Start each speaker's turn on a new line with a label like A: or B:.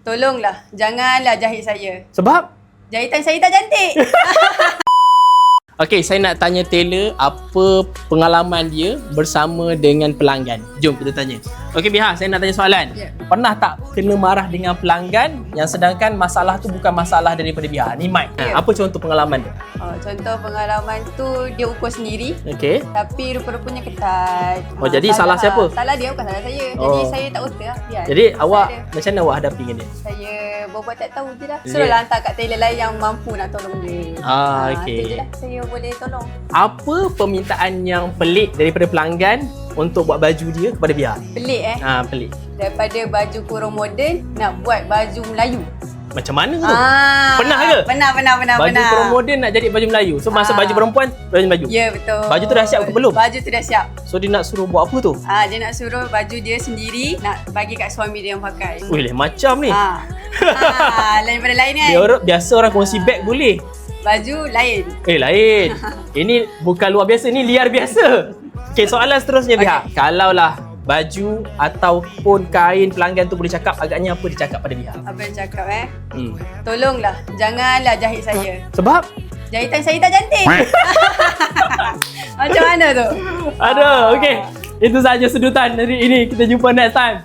A: Tolonglah, janganlah jahit saya.
B: Sebab?
A: Jahitan saya tak cantik.
B: Okey, saya nak tanya Taylor apa pengalaman dia bersama dengan pelanggan. Jom kita tanya. Okey Biha, saya nak tanya soalan.
A: Ya.
B: Pernah tak kena marah dengan pelanggan yang sedangkan masalah tu bukan masalah daripada Biha? Ni Mike.
A: Ya.
B: Apa contoh pengalaman tu?
A: Contoh pengalaman tu dia ukur sendiri.
B: Okey.
A: Tapi rupa-rupanya ketat.
B: Oh, jadi salah siapa?
A: Salah dia, bukan salah saya.
B: Oh.
A: Jadi saya tak uta lah. Biar.
B: Jadi
A: Salah
B: awak
A: dia.
B: macam mana awak hadapi dengan dia?
A: Saya buat tak tahu je lah.
B: Dia-
A: Suruhlah hantar kat tailor lain yang mampu nak tolong dia.
B: Okey.
A: Tu je lah saya boleh tolong.
B: Apa permintaan yang pelik daripada pelanggan untuk buat baju dia kepada Biha?
A: Pelik
B: Pelik.
A: Daripada baju kurung moden nak buat baju Melayu.
B: Macam mana tu?
A: Ah,
B: Pernah ke?
A: Pernah.
B: Baju kurung moden nak jadi baju Melayu. So masa baju perempuan, baju.
A: Ya, betul.
B: Baju tu dah siap ke belum?
A: Baju tu dah siap.
B: So dia nak suruh buat apa tu?
A: Dia nak suruh baju dia sendiri nak bagi kat suami dia yang pakai.
B: Wih, lain macam ni.
A: Lain pada lain kan?
B: Biasa orang kongsi beg boleh.
A: Baju lain.
B: Lain. Ini bukan luar biasa, ni liar biasa. Okey, soalan seterusnya Biha. Kalaulah baju ataupun kain pelanggan tu boleh cakap, agaknya apa dia cakap pada Biha?
A: Apa yang cakap Tolonglah, janganlah jahit saya.
B: Sebab?
A: Jahitan saya tak cantik. Macam mana tu?
B: Aduh, okey. Itu sahaja sedutan hari ini. Kita jumpa next time.